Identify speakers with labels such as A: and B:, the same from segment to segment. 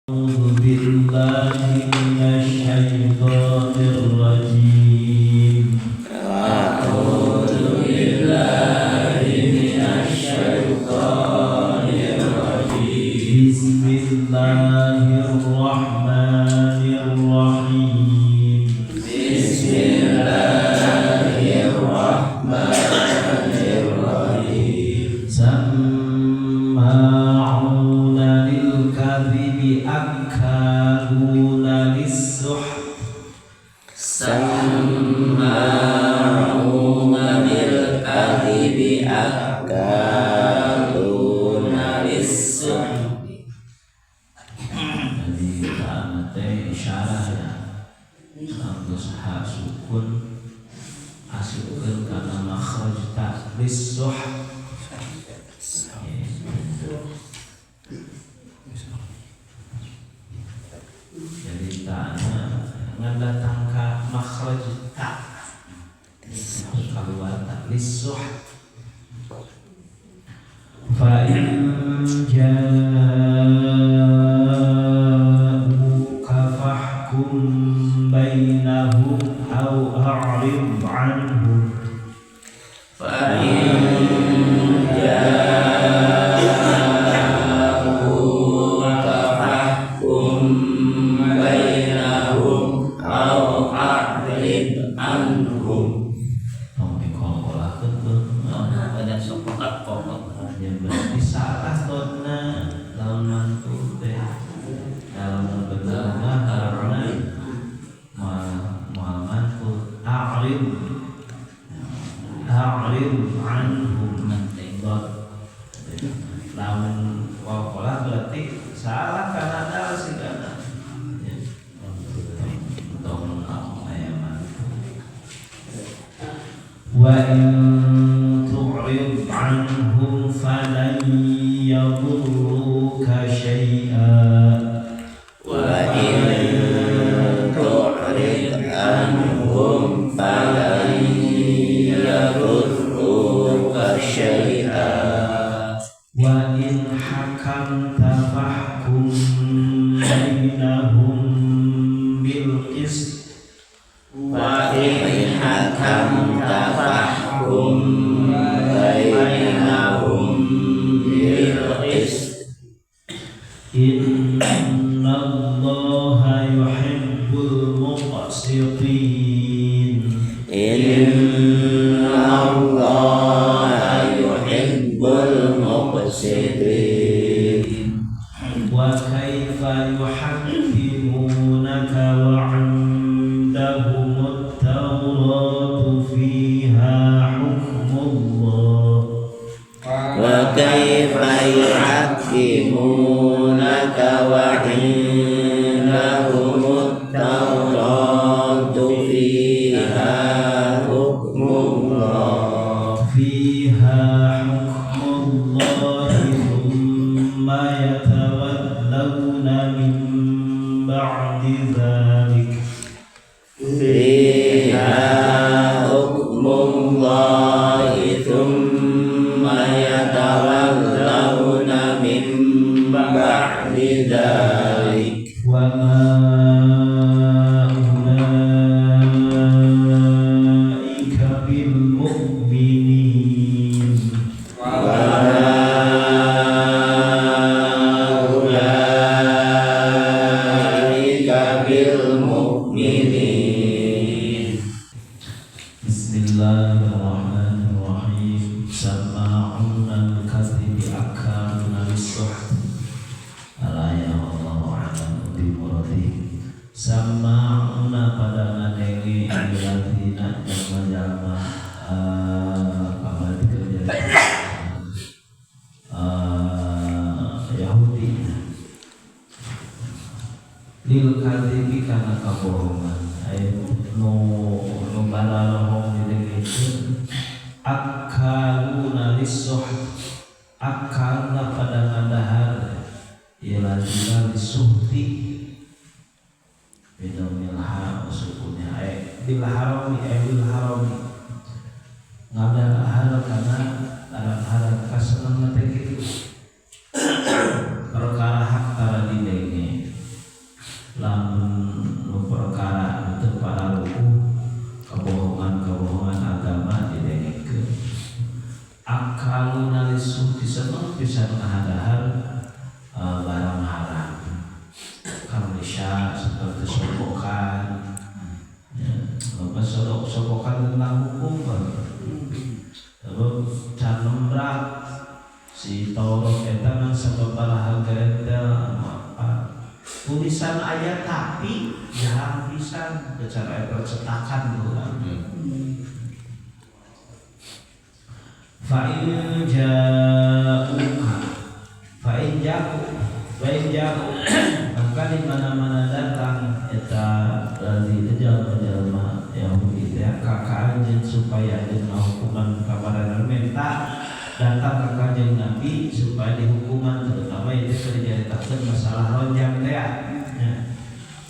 A: أعوذ بالله من الشيطان الرجيم أعوذ بالله من الشيطان الرجيم بسم الله الرحمن الرحيم بسم الله الرحمن الرحيم سماعون للكذب أكالون للسحت سماعون للكذب أكالون للسحت. Jadi kita isyarah ya, terus hak sukun asukun karena makhraj tak lis-suh. Jadi taknya ngedatangkan makhraj tak keluar tak lis-suh. Fa in ja'uka fahkum bainahum aw a'rid anhum. Fa in ja'uka fahkum bainahum aw a'rid anhum. Berarti salah tona dalam mantu teh dalam benar karena mantu a'rid anhum mentinggot lamun waqala berarti salah karena ada sih karena tong aya mantu wa in tu'rid anhum falan yadurruka syai'an wa in tu'rid anhum falan yadurruka syai'an wa in hakamta fahkum bainahum bil qist wa in hakamta fahkum Innallaha yuhibbul muqsitin. Innallaha yuhibbul muqsitin. Wa kaifa yuhakkimunaka wa 'indahumut tawratu fiha hukmullah. Wa kaifa yuhakkimunaka wa indahumut tawratu fiha hukmullah. Fiha hukmullah thumma yatawallawna min ba'di dhalik. Fiha hukmullah thumma yatawallawna min ba'di dhalik. Wa ma ulaika bil mu'minin. Wa ma ulaika bil mu'minin. Bismillahirrahmanirrahim. Sama'una al-kadhibi akaluna lis-suht. Alaya wallahu a'lam bi muradihi. Sama'una pada ngadengi alladzina jalma-jalma pamali kerja Yahudi lil kadhibi kana kabohongan aya nu balarohong didengekeun akaluna lis-suht akalna pada ngandahar iladzina lis-suhti bidomil ha sukunya bil harami ngandahar kana harap kaseneng teh kitu perkara hak tara didenge sodok-sodokan tentang hukum terus can berat si Taurat eta mah sababaraha eta tulisan ayat tapi jarang pisan cara percetakan ulang. Fa'in jauh maka di mana-mana datang eta dari jelma Yahudi teh ka anjeun supaya anjeun hukuman kabaran menta datang ke kanjeng Nabi supaya dihukuman terutama itu terjadi masalah lonjang teh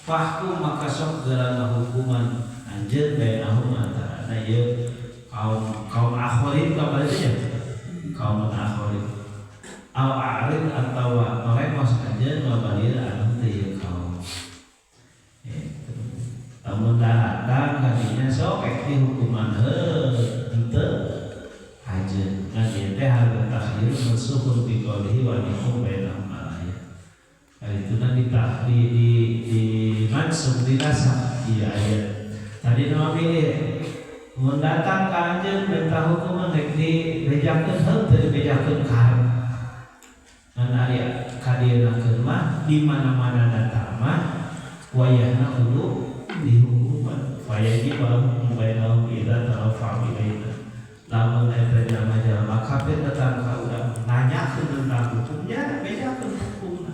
A: fahku maka sok geurana hukuman anjeun bainahum antara ieu kaum akhirin kabar itu ya kaum akhirin aw a'rid atawa mereka saja ngabalir anu teu kaum lamun datang kadinya sok hukuman henteu aja nanti teh harga takhir mensuhun bi qaulihi wa nikum bainahum alaya. Itu nanti di mansub dirasa di ayat. Tadi nama pilih mendatang ka anjeun perintah hukum rek dibejakeun henteu dibejakeun ka. Ngan ari kadienakeun mah di mana-mana datang mah wayahna kudu dihukuman. Fayaji bahum bainahum idza tarafa ilaina. Lamun eta jalma kafir datang ka urang nanyakeun tentang hukumnya bedakeun hukumna.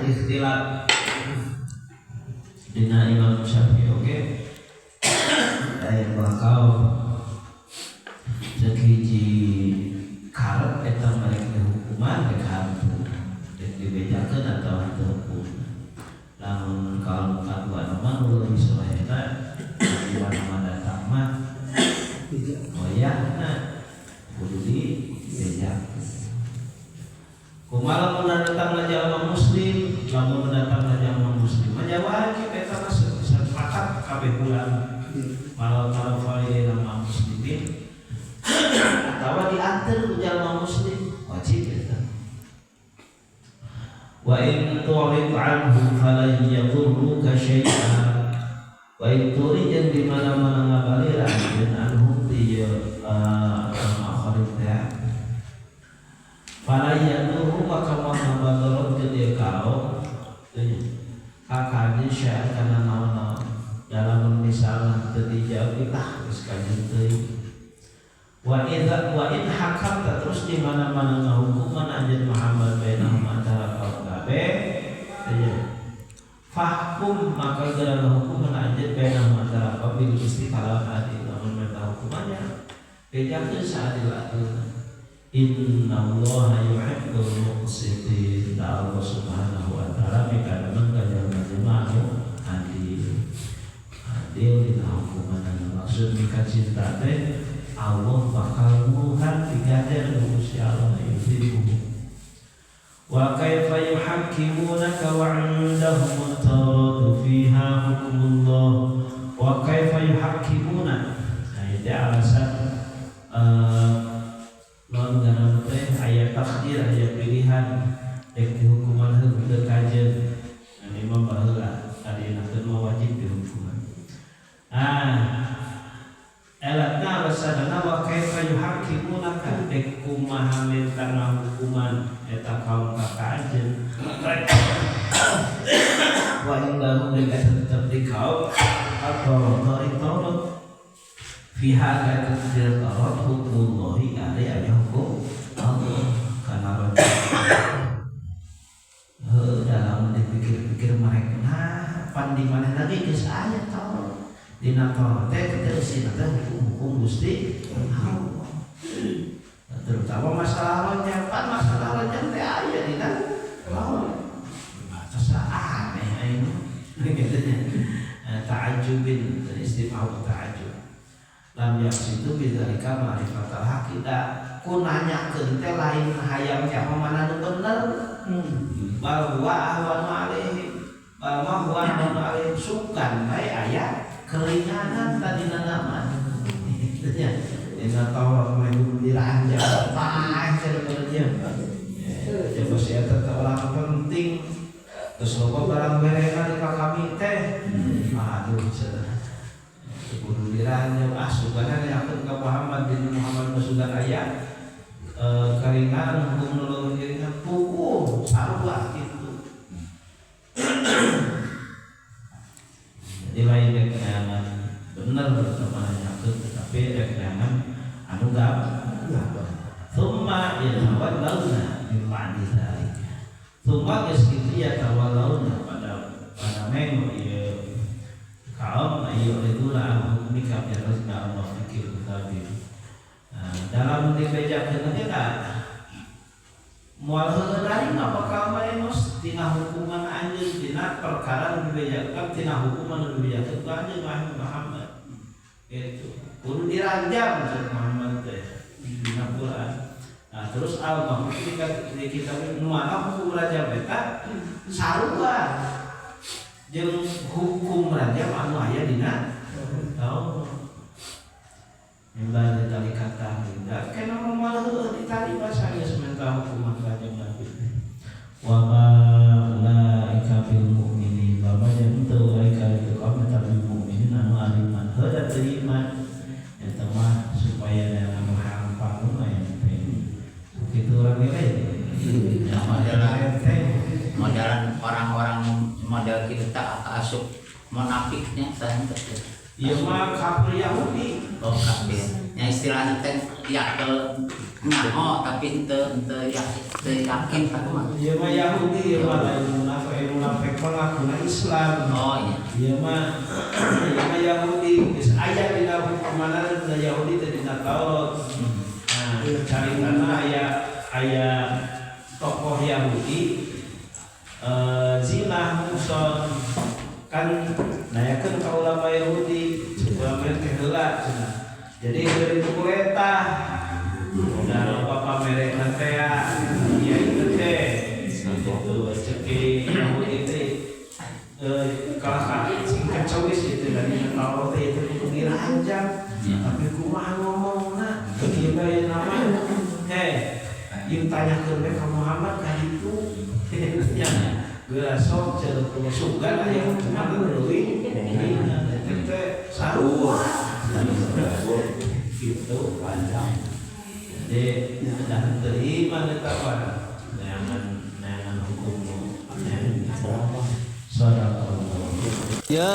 A: Istilah dina Imam Syafi'i oke aya bakal sakiji karet eta mereka hukuman mereka dibedakeun atau hukum. Namun kalau kedua nama lebih selainnya di mana-mana datang mah wayahna kudu dibejakeun. Kumaha mun datang jalma muslim, lamun datang jalma muslim, mah wajib eta mah sepakat kabeh ulang. Malah fa'ilina nama muslimin atawa diantar ku jalma muslim wajib eta. Wa in tu'rid anhum falan yadurruka syai'an wa in turid di mana-mana ngabalir anjeun anhum di akhirat teh falan yadurru maka mabadarat jadi kau kakaknya syai'an kana naon-naon dalam misalna teu dijawab tah geus kanjeng teuing. Wa in hakamta terus di mana-mana ngahukuman anjeun Muhammad bainahum antara kaum kabeh fahkum maka geurana hukuman anjeun bainahum antara kaum bil istiqlal adil lamun meta hukumannya bejakeun saadil-adilna. Innallaha yuhibbul muqsitin. Allah Subhanahu wa taala mikana jalma-jalma adil di hukuman maksud mika cinta teh Allah bakal murah digajar Gusti Allah itu. Wa kaifa yuhakkimunaka wa 'indahum at-tawrat fiha hukmullah wa kaifa yuhakkimuna. Ada alasan non dalam teh aya takdir aya pilihan dek hukuman heuh kajeun. Imam baheula tadi nak wajib dihukuman. Elatna alasanna wa kaifa yuhakkimunaka dek kumaha mentana hukuman eta kaum kakaajeun wa indahum tetep di kaum atau Taurat fiha ka Taurat hukmullahi ari aya hukum Allah kana dalam dipikir-pikir mereka pan di mana lagi geus aya Taurat dina Taurat teh terusina teh hukum Gusti Allah. Terutama masalah lonjang teh aya dina Taurat. Masa aneh ayeuna ta'ajjubin istifham ta'ajjub. Lam yaqsidu bidzalika ma'rifatal haqiqah. Ku nanyakeun teh lain hayang nya mana nu bener. Bal huwa ahwanu alaihim. Bal ma huwa ahwanu alaihim sukan bae aya keringanan tadi nama ya dina Taurat mah diranja tah sebenarnya coba saya orang penting terus loba barang berengan di kami teh aduh cenah kudu diranjau sugana yakeun ka Muhammad bin Muhammad sudah aya karingan hukum nolong dirinya puku sarua gitu. Jadi lain kekenyangan bener namanya tetapi kekenyangan anu gampang. Thumma yatawallawna min ba'di dzalika. Thumma geus ya tawallawna pada mengko ieu kaum ayo itu lah hukmika bi razna Allah fikir kitabi. Dalam dibejakeun teh moal heureun apakah maemos tina hukuman anjeun tina perkara nu dibejakeun tina hukuman nu dibejakeun ku anjeun Muhammad. Itu kudu diranjang jeung Muhammad teh dina Quran. Nah, terus Allah ketika di kitab nu mana hukum raja beta sarua jeung hukum raja anu aya dina Taurat. Imbal ditali kata tidak kena malah ditali bahasa ya sementara hukuman raja nabi wa ma ulaika bil mu'minin wa ma yantu ulaika itu kaum tabi mu'minin anu aliman hada teriman eta mah supaya dalam hampang lumayan begitu orang ini
B: modelan orang-orang model kita asup munafiknya saya
A: iya mah kafir Yahudi.
B: Oh kafir. Ya istilahnya teh yakel nyaho tapi ente yakin tak mah.
A: Iya mah Yahudi ieu mah lain munafik pengakuna Islam.
B: Oh iya.
A: Iya mah Yahudi geus aya dina pamanan da Yahudi teh dina Taurat. Nah, caritana aya tokoh Yahudi zina muson kan nayakeun ka ulama Yahudi ulama teh heula cenah. Jadi dari kuleta udah bapak merek teh ya itu teh itu ceki Yahudi teh kalau singkat cowis itu dari kalau teh itu kudu diranjang tapi kumaha ngomongna kieu bae nama ieu tanyakeun ka Muhammad ka ditu nya geura sok cenah sugan aya cuma leuwih teh sarua gitu panjang jadi dah terima eta neangan hukum neangan saudara. Ya